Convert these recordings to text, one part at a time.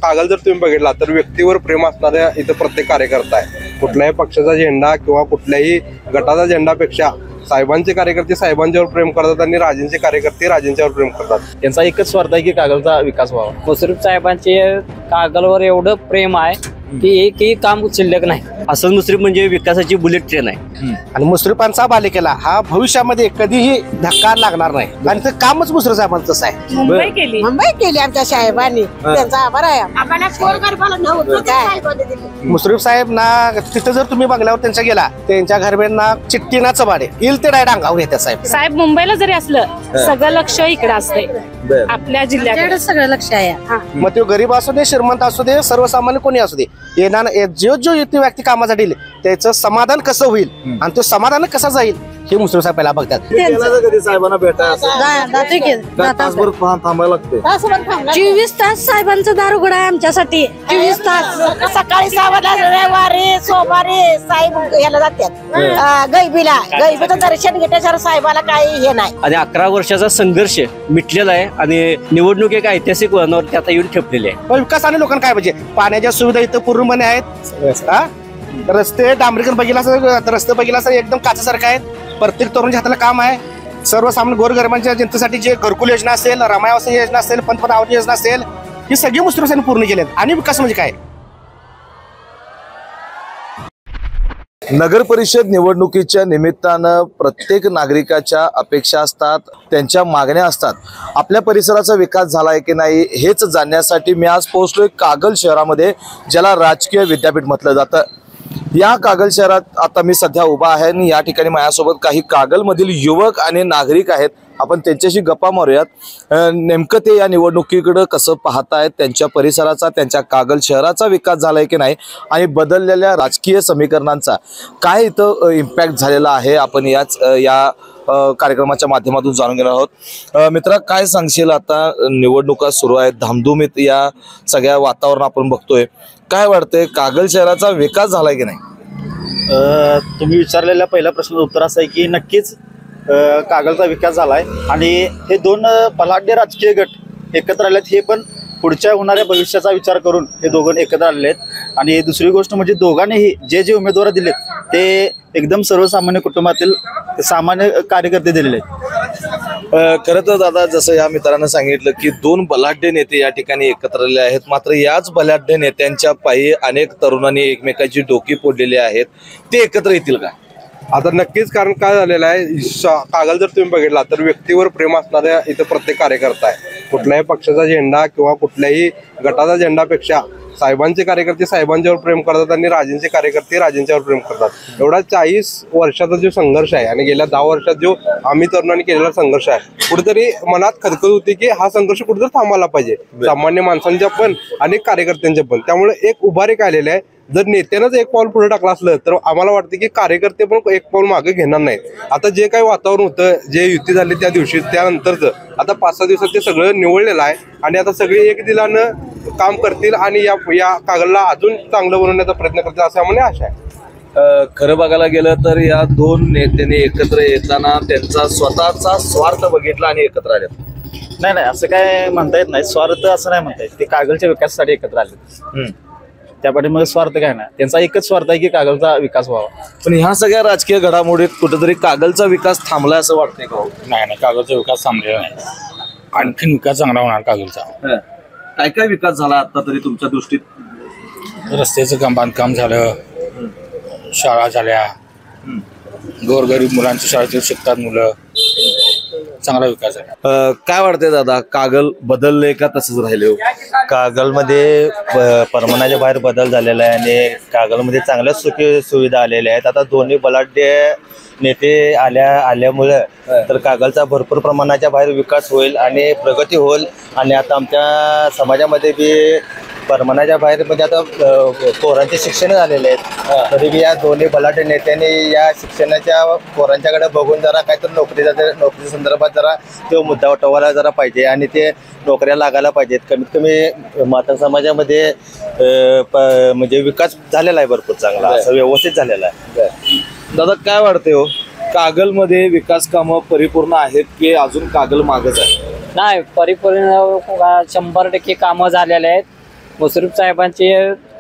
कागल जर तुम्ही बघितला तर व्यक्तीवर प्रेम असणाऱ्या इथं प्रत्येक कार्यकर्ता आहे। कुठल्याही पक्षाचा झेंडा किंवा कुठल्याही गटाचा झेंडापेक्षा साहेबांचे कार्यकर्ते साहेबांच्यावर प्रेम करतात आणि राजेंचे कार्यकर्ते राजेंच्यावर प्रेम करतात। त्यांचा एकच स्वार्थ आहे की कागलचा विकास व्हावा। मुश्रीफ साहेबांचे कागलवर एवढं प्रेम आहे की एकही काम शिल्लक नाही। असं मुश्रीफ म्हणजे विकासाची बुलेट ट्रेन आहे आणि मुश्रीफांचा बालेकिल्ला हा भविष्यामध्ये कधीही धक्का लागणार नाही आणि ते कामच मुश्रीफ साहेबांचं तसं आहे। मुंबई केली आमच्या साहेबांनी, त्यांचा आभार आहे। मुश्रीफ साहेब ना तिथे जर तुम्ही बंगल्यावर त्यांच्या गेला त्यांच्या घरब्यांना चिठ्ठीनाचं भाडे येईल ते डायरेक्ट अंगावर येतात साहेब। साहेब मुंबईला जरी असलं सगळं लक्ष इकडे असते आपल्या जिल्ह्यात सगळं लक्ष आहे। मग तो गरीब असू दे श्रीमंत असू दे सर्वसामान्य कोणी असू दे येणार जो येते व्यक्ती कामासाठी त्याचं समाधान कसं होईल आणि तो समाधान कसा जाईल हे मुश्रीफ साहेब पहिला बघतात। कधी साहेबांना थांबायला लागते 24 तास साहेबांचं दार उघडा आहे आमच्यासाठी। 24 तास सकाळी 6 वाजता रविवारी सोमवारी साहेब याला जातात गैबीचं दर्शन घेण्याच्या साहेबाला काही हे नाही। आणि 11 वर्षाचा संघर्ष मिटलेला आहे आणि निवडणूक एक ऐतिहासिक वळणावरती आता येऊन ठेपलेली आहे। विकासाने लोकांना काय पाहिजे पाण्याच्या सुविधा इथं पूर्णपणे आहेत। रस्ते डांबरीकरण बघितला रस्ते बघितला एकदम काचासारखं आहेत। प्रत्येक तरुणाच्या हाताला काम आहे। सर्वसामान्य गोरगरिबांच्या जनतेसाठी जे घरकुल योजना असेल रमाई योजना असेल पंतप्रधान आवास योजना असेल ही सगळी मुश्रीफ साहेबांनी पूर्ण केली आहेत। आणि विकास म्हणजे काय नगर परिषद निवडणुकीच्या निमित्तानं प्रत्येक नागरिकाच्या अपेक्षा असतात, त्यांच्या मागण्या असतात। आपल्या परिसराचा विकास झालाय की नाही हेच जाणण्यासाठी मी आज पोहोचलोय कागल शहरामध्ये, ज्याला राजकीय विद्यापीठ म्हटलं जातं। या कागल शहरात आता मी सध्या उभा आहे आणि या ठिकाणी माझ्यासोबत काही कागलमधील युवक आणि नागरिक आहेत। आपण त्यांच्याशी गप्पा मारूयात। नेमकं ते या निवडणुकीकडे कसं पाहतायत, त्यांच्या परिसराचा त्यांच्या कागल शहराचा विकास झालाय की नाही आणि बदललेल्या राजकीय समीकरणांचा काय इथं इम्पॅक्ट झालेला आहे आपण या कार्यक्रमाच्या माध्यमातून जाणून घेणार आहोत। मित्रा काय सांगशील, आता निवडणुका सुरू आहेत, धामधुमीत या सगळ्या वातावरण आपण बघतोय, काय वाटतंय कागल शहराचा विकास झालाय की नाही? तुम्ही विचारलेल्या पहिल्या प्रश्नाचं उत्तर असं आहे की नक्कीच कागलचा विकास झालाय आणि हे दोन बलाढ्य राजकीय गट एकत्र आलेत, हे पण पुढच्या होणाऱ्या भविष्याचा विचार करून हे दोघं एकत्र आलेले आहेत। आणि दुसरी गोष्ट म्हणजे दोघांनीही जे उमेदवार दिलेत ते एकदम सर्वसामान्य कुटुंबातील सामान्य कार्यकर्ते दिलेले आहेत। खरं तर दादा जसं या मित्रांनं सांगितलं की दोन बलाढ्य नेते या ठिकाणी एकत्र आलेले आहेत, मात्र याच बलाढ्य नेत्यांच्या पायी अनेक तरुणांनी एकमेकांची डोकी फोडलेली आहेत, ते एकत्र येतील का? आता नक्कीच, कारण काय झालेलं आहे कागल जर तुम्ही बघितला तर व्यक्तीवर प्रेम असणाऱ्या इथं प्रत्येक कार्यकर्ता आहे। कुठल्याही पक्षाचा झेंडा किंवा कुठल्याही गटाचा झेंडापेक्षा साहेबांचे कार्यकर्ते साहेबांच्यावर प्रेम करतात आणि राजेंचे कार्यकर्ते राजेंच्यावर प्रेम करतात। एवढा 40 वर्षाचा जो संघर्ष आहे आणि गेल्या 10 वर्षात जो आम्ही तरुणांनी केलेला संघर्ष आहे, कुठेतरी मनात खदखद होती की हा संघर्ष कुठेतरी थांबायला पाहिजे, सामान्य माणसांच्या पण आणि कार्यकर्त्यांच्या पण। त्यामुळे एक उभारी आलेली आहे। जर नेत्यानंच एक पाऊल पुढे टाकलं असलं तर आम्हाला वाटतं की कार्यकर्ते पण एक पाऊल मागे घेणार नाहीत। आता जे काही वातावरण होतं, जे युती झाली त्या दिवशी त्यानंतरचं आता 5-6 दिवसात ते सगळं निवडलेलं आहे आणि आता सगळे एक दिलानं काम करतील आणि या कागलला अजून चांगलं बनवण्याचा प्रयत्न करतील असं आम्हाला आशा आहे। खरं बघायला गेलं तर या दोन नेत्यांनी एकत्र येताना त्यांचा स्वतःचा स्वार्थ बघितला आणि एकत्र आले। नाही असं काय म्हणता येत नाही, स्वार्थ असं नाही म्हणता येत, ते कागलच्या विकासासाठी एकत्र आले। त्यापाठी मग स्वार्थ काय नाही, त्यांचा एकच स्वार्थ आहे की कागलचा विकास व्हावा। पण ह्या सगळ्या राजकीय घडामोडीत कुठेतरी कागलचा विकास थांबलाय असं वाटतंय का? नाही कागलचा विकास थांबलेला नाही, आणखीन विकास चांगला होणार कागलचा। काय काय विकास झाला आता तरी तुमच्या दृष्टीत? रस्त्याचं बांधकाम झालं, शाळा झाल्या, गोरगरीब मुलांच्या शाळेत शिकतात मुलं, चांगला विकास आहे। काय वाटतंय दादा, कागल बदलले का तसंच राहिले? कागलमध्ये परमानाच्या बाहेर बदल झालेला आहे आणि कागलमध्ये चांगल्या सुविधा आलेल्या आहेत। आता दोन्ही बलाढ्य नेते आल्यामुळे तर कागलचा भरपूर प्रमाणाच्या बाहेर विकास होईल आणि प्रगती होईल। आणि आता आमच्या समाजामध्ये बी परमानाच्या बाहेर म्हणजे आता पोरांचे शिक्षण झालेले आहेत, तरी बी या दोन्ही बलाढ्य नेत्यांनी या शिक्षणाच्या पोरांच्याकडे बघून जरा काहीतरी नोकरी संदर्भात जरा तो मुद्दा उठवायला जरा पाहिजे आणि ते नोकऱ्या लागायला पाहिजेत। कमीत कमी माता समाजामध्ये म्हणजे विकास झालेला आहे, भरपूर चांगला असं व्यवस्थित झालेला आहे। दादा काय वाटतंय हो, कागलमध्ये विकास कामं परिपूर्ण आहेत की अजून कागल मागच आहे? नाही, परिपूर्ण 100% कामं झालेले आहेत मुश्रीफ साहेबांचे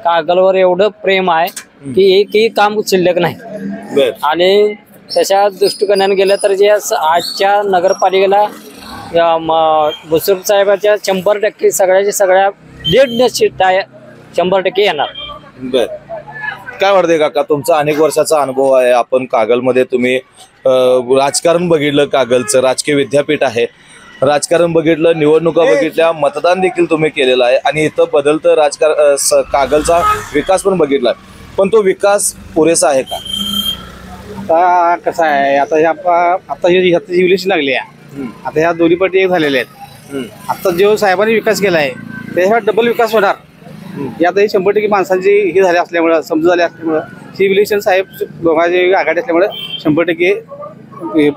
कागलवर एवढं प्रेम आहे की एकही काम शिल्लक नाही. आणि तशा दृष्टिकोनाने गेलं तर जे आजच्या नगरपालिकेला मुश्रीफ साहेबांच्या 100% सगळ्या लीड निश्चित आहे, 100% येणार. बर, काय वाटतंय काका, तुमचा अनेक वर्षाचा अनुभव आहे, आपण कागलमध्ये तुम्ही राजकारण बघितलं, कागलचं राजकीय विद्यापीठ आहे, राजकारण बघितलं, निवडणुका बघितल्या, मतदान देखील तुम्ही केलेलं आहे आणि इथं बदलतं राजकारण कागलचा विकास पण बघितला, पण तो विकास पुरेसा आहे का? आता कसं आहे, आता ही इव्हल्युशन लागली आहे, आता ह्या दोन्ही पार्टी एक झालेल्या आहेत. आता जो साहेबांनी विकास केला आहे त्याच्यावर डबल विकास होणार. आता ही 100% माणसांची ही झाली असल्यामुळं, समजून झाली असल्यामुळं, ही इव्हल्युशन साहेब दोघांची आघाडी असल्यामुळे 100%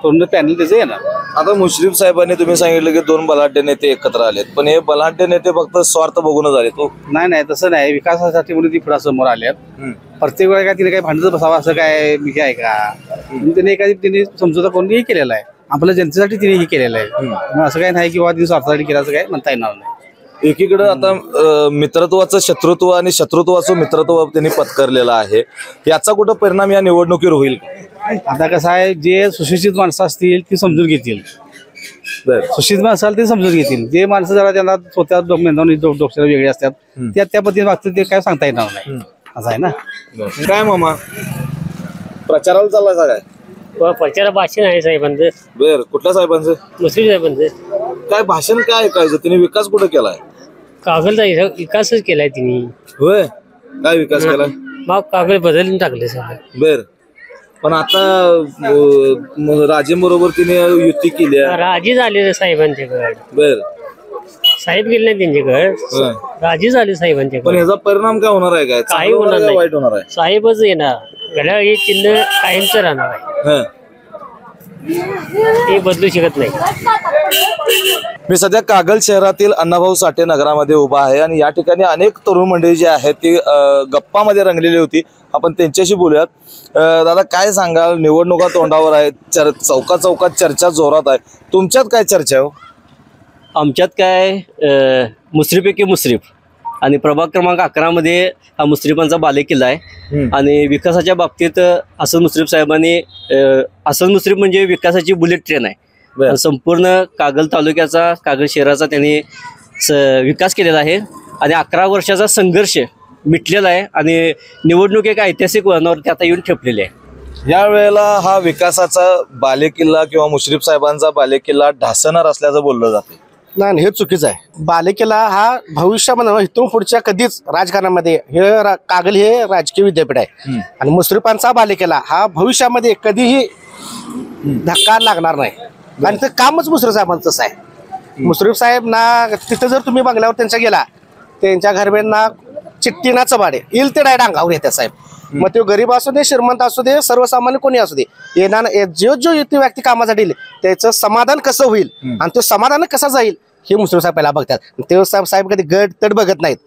पूर्ण पॅनल त्याचं येणार. आता मुश्रीफ साहेबांनी तुम्ही सांगितलं की 2 बलाढ्य नेते एकत्र आलेत, पण हे बलाढ्य नेते फक्त स्वार्थ बघूनच आले. तो नाही तसं नाही, विकासासाठी म्हणून ती पुढे समोर आल्यात. प्रत्येक वेळेला काय तिने काही भांडत बसावं असं काय मी आहे का? तिने समजूता कोणी केलेला आहे, आपल्या जनतेसाठी तिने हे केलेलं आहे. असं काही नाही की बाबा तिने स्वार्थासाठी केलं असं काय म्हणता येणार नाही. एकीकडे आता मित्रत्वाचं शत्रुत्व आणि शत्रुत्वाचं मित्रत्व त्यांनी पत्करलेलं आहे, याचा कुठं परिणाम या निवडणुकीवर होईल का? आता कसं आहे, जे सुशिक्षित माणसं असतील ती समजून घेतील, सुशिक्षित माणसं ते समजून घेतील. जे माणसं जरा त्यांना स्वतः डोक्याला वेगळे असतात त्या पद्धतीने वागतील, ते काय सांगता येणार नाही. असं आहे ना. काय मामा, प्रचाराला चाललाय का काय? प्रचार भाषण आहे साहेबांचं. बर, कुठल्या साहेबांचं? मुश्रीफ साहेबांचं. काय भाषण काय ऐकायचं? तिने विकास कुठं केलाय? कागलचा विकासच केलाय तिने. होय, काय विकास केलाय? मग कागल बदलून टाकले साहेब. बर, पण आता राजेबरोबर तिने युती केली आहे. राजी झाले साहेबांच्याकडे. बर, साहेब गेले नाही त्यांच्याकडे, राजी झाले साहेबांच्याकडे. पण ह्याचा परिणाम काय होणार आहे? काय काही होणार नाही, वाईट होणार आहे? साहेबच येणार, घड्याळ हे चिन्ह कायमचं राहणार आहे, ते बदलू शकत नाही. मी सध्या कागल शहरातील अण्णाभाऊ साठे नगरामध्ये उभा आहे आणि या ठिकाणी अनेक तरुण मंडळी जी आहेत ती गप्पामध्ये रंगलेली होती. आपण त्यांच्याशी बोलूयात. दादा, काय सांगाल, निवडणुका तोंडावर आहेत, चौकात चर्चा जोरात आहे, तुमच्यात काय चर्चा आहे? आमच्यात काय मुश्रीफपैकी मुश्रीफ आणि प्रभाग क्रमांक 11 मध्ये हा मुश्रीफांचा बालेकिल्ला आहे. आणि विकासाच्या बाबतीत हसन मुश्रीफ साहेबांनी, हसन मुश्रीफ म्हणजे विकासाची बुलेट ट्रेन आहे. संपूर्ण कागल तालुक्याचा, कागल शहराचा त्यांनी विकास केलेला आहे आणि 11 वर्षाचा संघर्ष मिटलेला आहे आणि निवडणूक एक ऐतिहासिक वळणावर ते आता येऊन ठेपलेले आहे. या वेळेला हा विकासाचा बालेकिल्ला किंवा मुश्रीफ साहेबांचा बालेकिल्ला ढासणार असल्याचं बोललं जातं. नाही, हे चुकीचं आहे. बालेकिल्ला हा भविष्यामध्ये इथून पुढच्या कधीच राजकारणामध्ये कागल हे राजकीय विद्यापीठ आहे आणि मुश्रीफांचा बालेकिल्ला हा भविष्यामध्ये कधीही धक्का लागणार नाही. आणि ते कामच मुश्रीफ साहेबांचंच आहे. मुश्रीफ साहेब ना, तिथं जर तुम्ही बंगल्यावर त्यांच्या गेला, त्यांच्या घरब्यांना चिठ्ठी ना चबाडे येईल ते डायरेक्ट अंगावर येतात साहेब. मग तो गरीब असू दे, श्रीमंत असू दे, सर्वसामान्य कोणी असू दे, येणार जो येते व्यक्ती कामासाठी येईल त्याचं समाधान कसं होईल आणि तो समाधान कसा जाईल हे मुश्रीफ साहेब पहिला बघतात. ते साहेब कधी गट तट बघत नाहीत.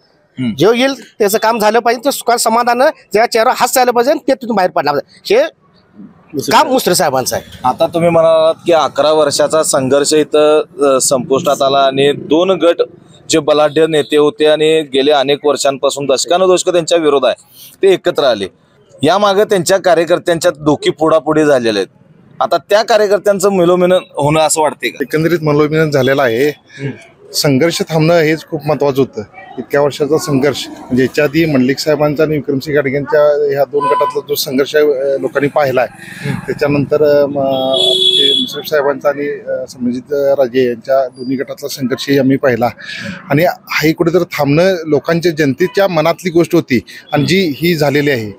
जो येईल त्याचं काम झालं पाहिजे, ते सुखात समाधान ज्या चेहरा हात चाललं पाहिजे ते तिथून बाहेर पडला पाहिजे, हे काम मुश्रीफ साहेबांचं आहे. आता तुम्ही म्हणालात की 11 वर्षाचा संघर्ष इथं संपुष्टात आला आणि 2 गट जे बलाढ्य नेते होते आणि गेले अनेक वर्षांपासून दशकानुदशक त्यांच्या विरोध आहे ते एकत्र आले. यामागे त्यांच्या कार्यकर्त्यांच्या दोखी पुढापुढी झालेले आहेत. आता त्या कार्यकर्त्यांचं मिलोमिलन होणं असं वाटते का? एकंदरीत मिलोमिलन झालेलं आहे. संघर्ष थांबणं हेच खूप महत्वाचं होतं. इतक्या वर्षाचा संघर्ष म्हणजे याच्या आधी मंडलिक साहेबांचा आणि विक्रमसिंह गाडगेंच्या ह्या 2 गटातला जो संघर्ष लोकांनी पाहिला आहे, त्याच्यानंतर मुश्रीफ साहेबांचा आणि संभाजी राजे यांच्या दोन्ही गटातला संघर्षही आम्ही पाहिला आणि हाही कुठेतरी थांबणं लोकांच्या जनतेच्या मनातली गोष्ट होती आणि जी ही झालेली आहे.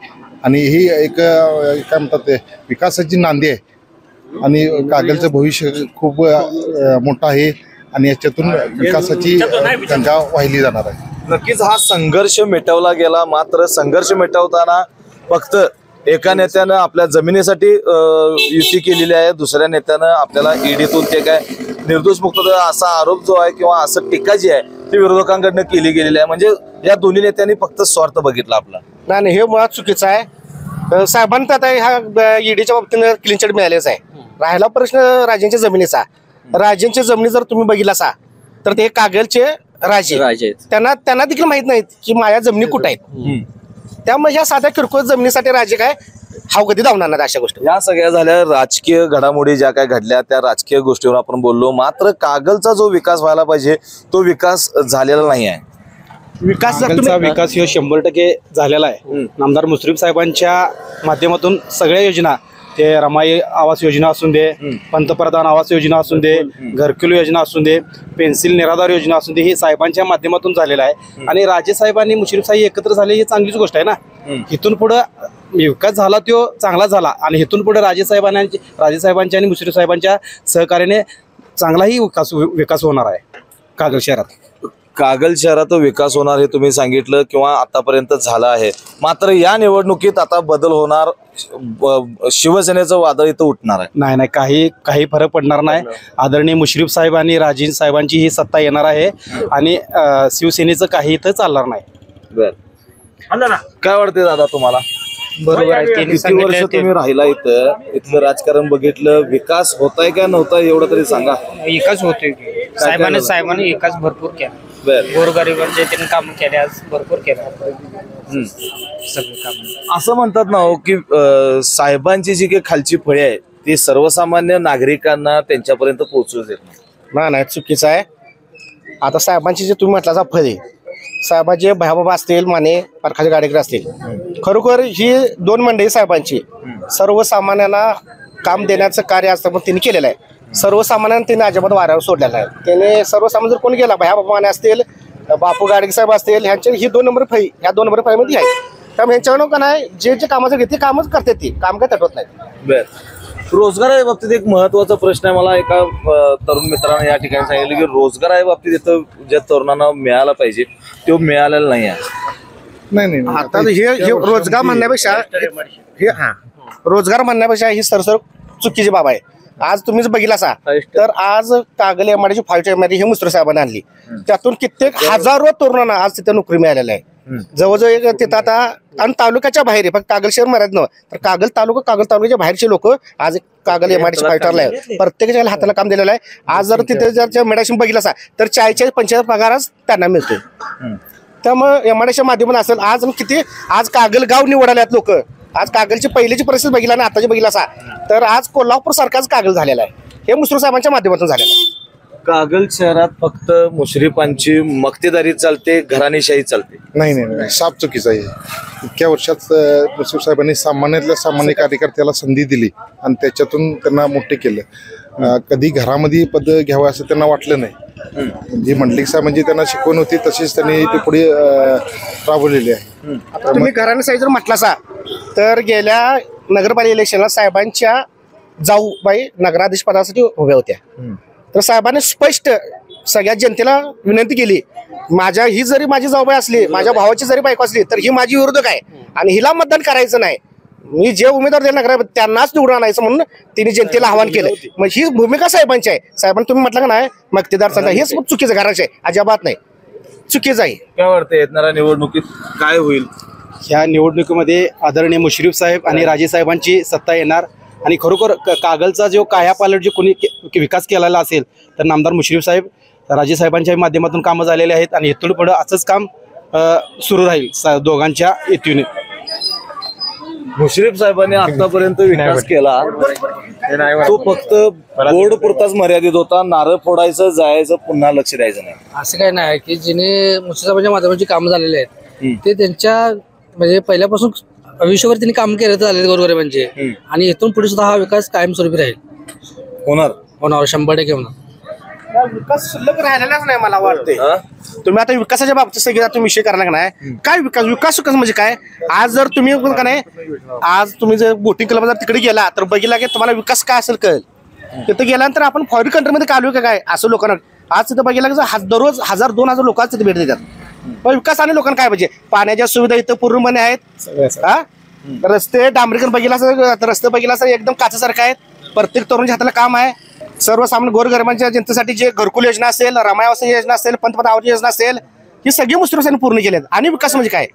आणि ही एक काय म्हणतात ते विकासाची नांदी आहे आणि कागलचं भविष्य खूप मोठं आहे आणि याच्यातून विकासाची गंगा वाहिली जाणार आहे. नक्कीच हा संघर्ष मिटवला गेला, मात्र संघर्ष मिटवताना फक्त एका नेत्यानं आपल्या जमिनीसाठी युती केलेली आहे, दुसऱ्या नेत्यानं आपल्याला ईडीतून ते काय निर्दोष मुक्त असा आरोप जो आहे किंवा असं टीका जी आहे ती विरोधकांकडनं केली गेलेली आहे. म्हणजे या दोन्ही नेत्यांनी फक्त स्वार्थ बघितला आपला. नाही, हे मुळात चुकीचं आहे. साहेबांना आता ह्या ईडीच्या बाबतीनं क्लीन चिट मिळालेच आहे. राहिला प्रश्न राजेंच्या जमिनीचा. राजेंची जमिनी जर तुम्ही बघितला असा तर ते कागलचे राजे त्यांना देखील माहित नाहीत की माझ्या जमिनी कुठं आहेत. त्यामुळे ह्या साध्या किरकोळ जमिनीसाठी राजे काय हावगती धावणार नाहीत अशा गोष्टी. या सगळ्या झाल्या राजकीय घडामोडी ज्या काय घडल्या त्या राजकीय गोष्टीवर आपण बोललो. मात्र कागलचा जो विकास व्हायला पाहिजे तो विकास झालेला नाही आहे. विकास विकास हे 100% झालेला आहे. नामदार मुश्रीफ साहेबांच्या माध्यमातून सगळ्या योजना, ते रमाई आवास योजना असून दे, पंतप्रधान आवास योजना असून दे, घरकुल योजना असून दे, पेन्सिल निराधार योजना असून दे, हे साहेबांच्या माध्यमातून झालेलं आहे. आणि राजे साहेबांनी मुश्रीफ साहेब एकत्र झाले ही चांगलीच गोष्ट आहे ना. इथून पुढं विकास झाला तो चांगला झाला आणि इथून पुढे राजे साहेबांच्या आणि मुश्रीफ साहेबांच्या सहकार्याने चांगलाही विकास होणार आहे कागल शहरात. कागल शहरात विकास होणार हे तुम्ही सांगितलं किंवा आतापर्यंत झाला आहे. मात्र या निवडणुकीत आता बदल होणार, शिवसेनेचं वादळ इथं उठणार आहे. नाही काही फरक पडणार नाही. आदरणीय मुश्रीफ साहेब आणि राजे साहेबांची ही सत्ता येणार आहे आणि शिवसेनेचं काही इथं चालणार नाही. बर, काय वाटते दादा तुम्हाला? बरोबर आहे. किती वर्ष तुम्ही राहिला इथलं राजकारण बघितलं, विकास होताय का नव्हता एवढं तरी सांगा. विकास होतोय. साहेबांनी विकास भरपूर केला. गोरगरिबांचे त्यांनी काम केले, आज भरपूर केलं सगळे काम. असं म्हणतात ना हो की साहेबांची जी काही खालची फळी आहे ती सर्वसामान्य नागरिकांना त्यांच्यापर्यंत पोहोचू देत नाही. चुकीचं आहे. आता साहेबांची जे तुम्ही म्हटला फळ आहे, साहेबांचे भयाबाबा असतील, माने परखाचे गाडेकर असतील, खरोखर ही दोन मंडळी साहेबांची सर्वसामान्यांना काम देण्याचं कार्य असतं पण त्यांनी केलेलं आहे. सर्वसामान्यांना त्यांनी अजिबात वाऱ्यावर सोडलेलं आहे. त्याने सर्वसामान्य जर कोण गेला, भयाबाबा माने असतील, बापू गाडगे साहेब असतील, ह्यांचे ही 2 नंबर फळी, ह्या 2 नंबर फळीमध्ये आहे. त्यामुळे ह्यांच्याकडून का नाही, जे कामाचं ते कामच करतात, ते काम काय तटवत नाही. बर, रोजगाराच्या बाबतीत एक महत्वाचा प्रश्न आहे. मला एका तरुण मित्राने या ठिकाणी सांगितलं की रोजगाराच्या बाबतीत इथं ज्या तरुणांना मिळाला पाहिजे तो मिळालेला नाही आहे. नाही आता हे रोजगार म्हणण्यापेक्षा ही सरसर चुकीची बाब आहे. आज तुम्हीच बघितला असा तर आज कागल एमआयडीची 5 एमआयडी हे मुश्रीफ साहेबांनी आणली. त्यातून कित्येक हजारो तरुणांना आज तिथे नोकरी मिळालेली आहे. जवळजवळ तिथं आता आणि तालुक्याच्या बाहेर आहे, फक्त कागल शहर मर्यादित नव्हतं तर कागल तालुक्याच्या बाहेरचे लोक आज कागल एमआयडीच्या 5 आहे. प्रत्येकाच्या हाताला काम दिलेलं आहे. आज जर तिथे जर मेडिसिन बघितलं असा तर 40-45 पगारच त्यांना मिळतोय. त्यामुळे एमआयडीच्या माध्यमातून असेल आज किती आज कागल गाव निवडाले आहेत लोक. आज कागलची पहिलीची परिस्थिती बघितला आणि आताची बघितला असा तर आज कोल्हापूर सारखाच कागल झालेला आहे. हे मुश्रीफ साहेबांच्या माध्यमातून झालेलं आहे. कागल शहरात फक्त मुश्रीफांची मक्तेदारी चालते, घराणेशाही चालते. नाही, साफ चुकीचं आहे. इतक्या वर्षात मुश्रीफ साहेबांनी सामान्यातल्या सामान्य कार्यकर्त्याला संधी दिली आणि त्याच्यातून त्यांना मोठे केलं. कधी घरामध्ये पद घ्यावं असं त्यांना वाटलं नाही. जी मंडलिक साहेबांची त्यांना शिकवण होती तशीच त्यांनी ते पुढे राबवलेली आहे. आता तुम्ही घराणेशाही जर म्हटला असा तर गेल्या नगरपालिका इलेक्शनला साहेबांच्या जाऊबाई नगराधीश पदासाठी उभ्या होत्या. तर साहेबांनी स्पष्ट सगळ्या जनतेला विनंती केली, ही जरी माझी जाऊबाई असली, माझ्या भावाची जरी बायको असली तर ही माझी विरोधक आहे आणि हिला मतदान करायचं नाही. मी जे उमेदवार दिले नगर त्यांनाच निवडून आणायचं म्हणून तिने जनतेला आवाहन केलं. मग ही भूमिका साहेबांची आहे. साहेबांनी तुम्ही म्हटलं का नाही मक्तेदार चालता, हेच खूप चुकीचं घराचे आहे, अजिबात नाही, चुकीचं आहे. काय वाटतं येणाऱ्या निवडणुकीत काय होईल? ह्या निवडणुकीमध्ये आदरणीय मुश्रीफ साहेब आणि राजे साहेबांची सत्ता येणार आणि खरोखर कागलचा जो कायापालट जो कोणी विकास केलेला असेल तर नामदार मुश्रीफ साहेब, राजे साहेबांच्या माध्यमातून कामं झालेले आहेत आणि इथून पुढे असंच काम सुरू राहील दोघांच्या हेतूने. मुश्रीफ साहेबांनी आतापर्यंत विकास केला तो फक्त बोर्ड पुरताच मर्यादित होता. नारळ फोडायचं, जायचं, पुन्हा लक्ष द्यायचं नाही. असं काही नाही की जिने मुश्रीफ साहेबांच्या माध्यमाची कामं झालेले आहेत ते त्यांच्या म्हणजे पहिल्यापासून आयुष्यभर त्यांनी काम केलं झाले गोरगरिबांचे आणि इथून पुढे सुद्धा हा विकास कायमस्वरूपी राहील. होणार 100% होणार. विकास शिल्लक राहिलेलाच नाही मला वाटते. तुम्ही आता विकासाच्या बाबतीत सगळं तुम्ही विषय करणार का नाही, काय विकास म्हणजे काय? आज जर तुम्ही का नाही, आज तुम्ही जर बोटिंग क्लब जर तिकडे गेला तर बघितला की तुम्हाला विकास काय असेल कळेल. तिथे गेल्यानंतर आपण फॉरेन कंट्रीमध्ये काढू का काय असं लोकांना आज तिथं बघितलं की दररोज 1000-2000 लोक तिथे भेट देतात. पण विकास आणि लोकांना काय पाहिजे? पाण्याच्या सुविधा इथं पूर्णपणे आहेत. रस्ते डांबरीकरण बघितला तर रस्ते बघितला असं एकदम काचासारखं आहेत. प्रत्येक तरुणाच्या हाताला काम आहे. सर्वसामान्य गोरगरिबांच्या जनतेसाठी जे घरकुल योजना असेल, रमाई आवास योजना असेल, पंतप्रधान आवास योजना असेल, ही सगळी मुश्रीफ साहेबांनी पूर्ण केली. आणि विकास म्हणजे काय?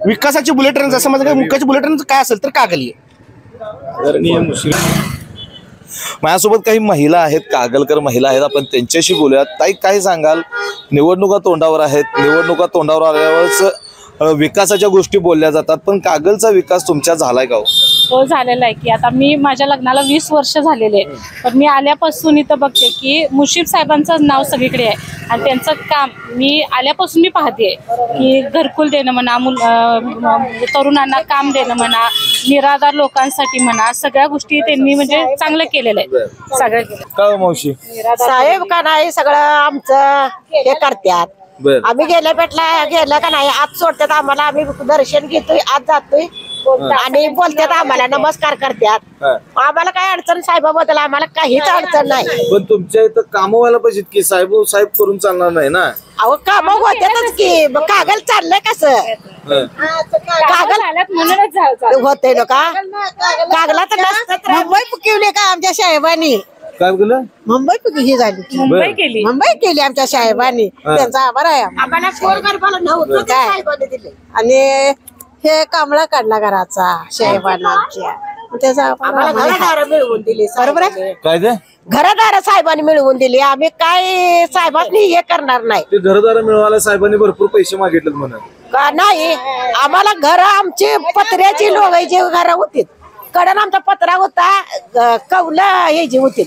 विकासाची बुलेट ट्रेन जसं म्हणजे मुख्याची बुलेट ट्रेन काय असेल तर कागल माझ्यासोबत काही महिला आहेत, कागलकर महिला आहेत, आपण त्यांच्याशी बोलूयात. ताई, काय सांगाल? निवडणुका तोंडावर आहेत, निवडणुका तोंडावर आल्यावरच विकासाच्या गोष्टी बोलल्या जातात, पण कागलचा विकास तुमच्या झालाय का? हो, झालेला आहे की. आता मी माझ्या लग्नाला 20 वर्ष झालेले, पण मी आल्यापासून इथं बघते की मुश्रीफ साहेबांचं नाव सगळीकडे आहे आणि त्यांचं काम मी आल्यापासून मी पाहते की घरकुल देणं म्हणा, तरुणांना काम देणं म्हणा, निराधार लोकांसाठी म्हणा, सगळ्या गोष्टी त्यांनी म्हणजे चांगलं केलेलं आहे. सगळं का मावशी? साहेब का नाही सगळं आमचं हे करतात. आम्ही गेल्या गेलं का नाही आत सोडतात आम्हाला, आम्ही दर्शन घेतोय, आत जातोय आणि बोलतात आम्हाला, नमस्कार करतात. आम्हाला काही अडचण साहेबाबद्दल आम्हाला काहीच अडचण नाही. पण तुमच्या इथं काम व्हायला पाहिजेत की, साहेब करून चालणार नाही ना. अहो काम होत्यातच की, कागल चाललंय कसं? कागल होतंय ना का? कागलात मुंबई पुकिवली का आमच्या साहेबांनी? काय बोललं? मुंबई ही झाली, मुंबई केली आमच्या साहेबांनी, त्यांचा आभार आहे आम्हाला. आणि हे कांबळा काढला घराचा साहेबांना आमच्या, त्याचा घरदार मिळवून दिली. बरोबर आहे, काय ते घरदार साहेबांनी मिळवून दिली. आम्ही काय साहेबांनी हे करणार नाही. ते घरदार मिळवायला साहेबांनी भरपूर पैसे मागितलेत म्हणा का नाही? आम्हाला घर आमची पत्र्याची लोगायची घर होती, कडन आमचा पत्रा होता, कौला हे जी होती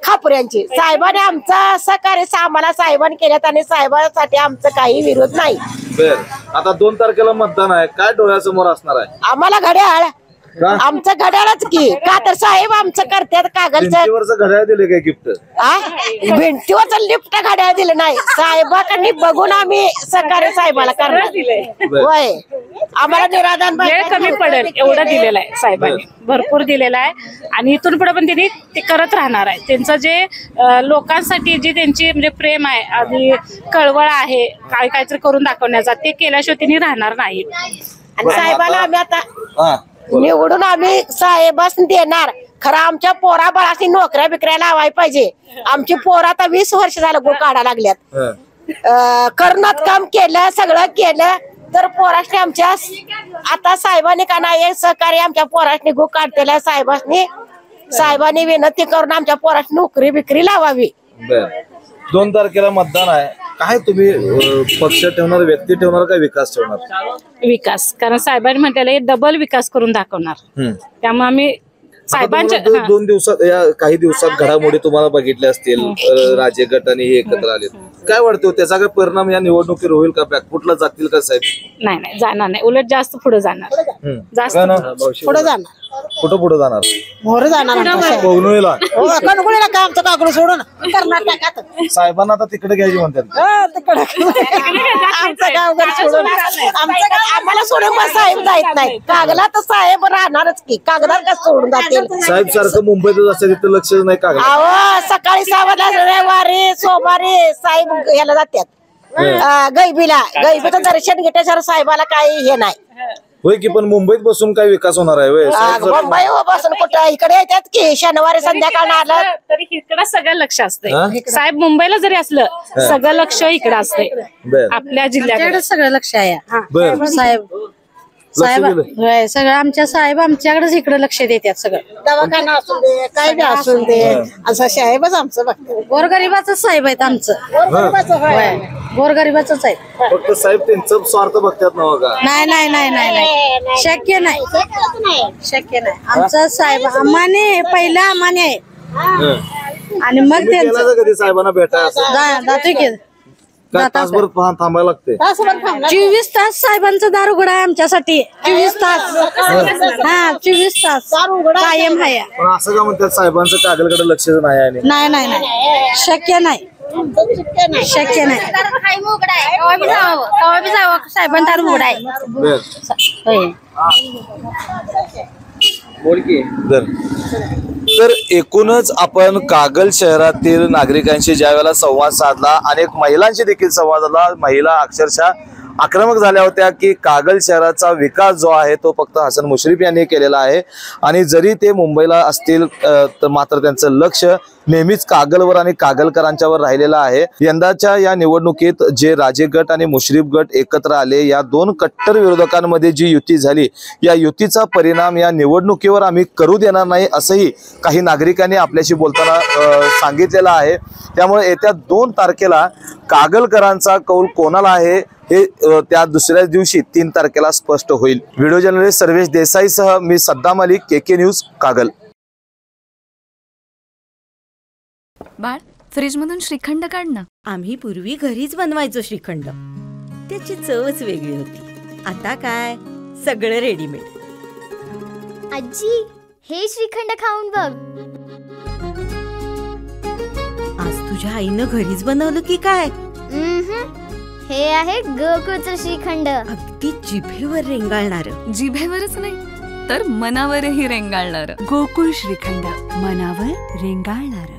खापऱ्यांची. साहेबांनी आमचा सहकार्य आम्हाला साहेबांनी केल्यात आणि साहेबांसाठी आमचं काही विरोध नाही. बर, आता 2 तारखेला मतदान आहे, काय डोळ्यासमोर असणार आहे? आम्हाला घड्याळ, आमचं घड्याळच की, का तर साहेब आमचं करतात कागलचं. घड्याळ दिले काय गिफ्ट? भिंतीवरच लिफ्ट घड्याळ दिलं नाही, साहेबांनी बघून आम्ही सहकार्य साहेबाला करणार दिले. होय, आम्हाला निराधार वेळ कमी पडेल एवढं दिलेलं आहे साहेबांनी, भरपूर दिलेलं आहे. आणि इथून पुढे पण त्यांनी ते करत राहणार आहे. त्यांचं जे लोकांसाठी जे त्यांची म्हणजे प्रेम आहे आणि कळवळ आहे काहीतरी करून दाखवण्याचा, ते केल्याशिवाय त्यांनी राहणार नाही. आणि साहेबाला आम्ही आता निवडून आम्ही साहेबांनी देणार. खरं आमच्या पोरा बाळाशी नोकऱ्या बिकऱ्या लावायला पाहिजे. आमची पोरं आता 20 वर्ष झालं गो काढा लागल्यात. कर्णात काम केलं, सगळं केलं, तर पोराशने आमच्या आता साहेबांनी का नाही सहकार्य आमच्या पोराशने गो काढतेला. साहेबांनी विनंती करून आमच्या पोराशी नोकरी बिकरी लावावी. 2 तारखेला मतदान आहे, काय तुम्ही पक्ष ठेवणार, व्यक्ती ठेवणार, काय विकास ठेवणार? विकास, कारण साहेबांनी म्हटलेलं डबल विकास करून दाखवणार. त्यामुळे आम्ही साहेबांच्या 2 दिवसात, या काही दिवसात घडामोडी तुम्हाला बघितल्या असतील, राजे गट आणि हे एकत्र आले, काय वाटतं त्याचा काय परिणाम या निवडणुकीवर होईल का? बॅकफुटला जातील का साहेब? नाही, जाणार नाही, उलट जास्त पुढे जाणार, जास्त पुढे जाणार. कुठं पुढे जाणार? मोर जाणार कोगनोळीला. कणगुळीला का आमचं काकडं सोडून कर्नाटकात. साहेबांना आता तिकडे घ्यायची म्हणतात. आमचं गाव घर सोडून, आम्हाला सोडून साहेब जायत नाही. कागला तर साहेब राहणारच की, कागदात का सोडून जातील? साहेब सारखं मुंबईतच असते, तिथं लक्ष नाही का? अहो सकाळी 6 वाजता रविवारी सोमवारी साहेब याला जातात गैबीचं दर्शन घेण्यासारखं साहेबाला काही हे नाही. होय की, पण मुंबईत बसून काय विकास होणार आहे? मुंबई बसून कुठं इकडे येतात की, शनिवारी संध्याकाळ आलं तरी इकडं सगळं लक्ष असतंय. साहेब मुंबईला जरी असलं सगळं लक्ष इकडे असतंय. आपल्या जिल्ह्याकडे सगळं लक्ष आहे. साहेब सगळं आमच्या साहेब आमच्याकडेच इकडे लक्ष देतात. सगळं दवाखाना असून दे, काय बी असून दे, असं साहेबच आमचं बघतो. गोरगरिबाच साहेब आहेत आमचं, गोरगरिबाच आहे. फक्त साहेब त्यांचं स्वार्थ बघतात ना का? नाही, शक्य नाही, शक्य नाही. आमचं साहेब आम्हाने पहिला आम्हाने आहे आणि मग त्यांचं कधी साहेबांना भेटायला जातोय की तासभर थांबायला लागते. 24 तास साहेबांचं दार उघडा आहे आमच्यासाठी. 24 तास, 24 तास कायम आहे. पण असं का म्हणतात साहेबांचं कागलकडे लक्ष नाही? नाही, शक्य नाही, शक्य नाही. साहेबांचा दार उघडा आहे. तर एकूणच आपण कागल शहरातील नागरिकांशी ज्या वेळेला संवाद साधला, अनेक महिलांशी देखील संवाद साधला, महिला अक्षरशः आक्रमक झाल्या होत्या की कागल शहराचा विकास जो आहे तो फक्त हसन मुश्रीफ यांनी केलेला आहे आणि जरी ते मुंबईला असतील तर मात्र त्यांचं लक्ष नेहमीच कागलवर आणि कागलकरांच्यावर राहिलेलं आहे। यंदाच्या या निवडणुकीत जे राजे गट आणि मुश्रीफ गट एकत्र आले, या दोन कट्टर विरोधकांमध्ये जी युती झाली, या युतीचा परिणाम या निवडणुकीवर आम्ही करू देणार नाही असंही काही नागरिकांनी आपल्याशी बोलताना सांगितलेलं आहे। त्यामुळे येत्या 2 तारखेला कागलकरांचा कौल कोणाला आहे हे त्या दुसऱ्या दिवशी 3 तारखेला स्पष्ट होईल। व्हिडिओ जर्नलिस्ट सर्वेश देसाईसह मी सद्दाम अली, KK न्यूज, कागल। बाळ, फ्रीजमधून श्रीखंड काढ ना। आम्ही पूर्वी घरीच बनवायचो श्रीखंड, त्याची चवच वेगळी होती। आता काय सगळं रेडीमेड। आजी, हे श्रीखंड खाऊन बघ। आज तुझ्या आईनं घरीच बनवलं की काय? हे आहे गोकुळचं श्रीखंड, अगदी जिभेवर रेंगाळणार। जिभेवरच नाही तर मनावरही रेंगाळणार। गोकुळ श्रीखंड, मनावर रेंगाळणार।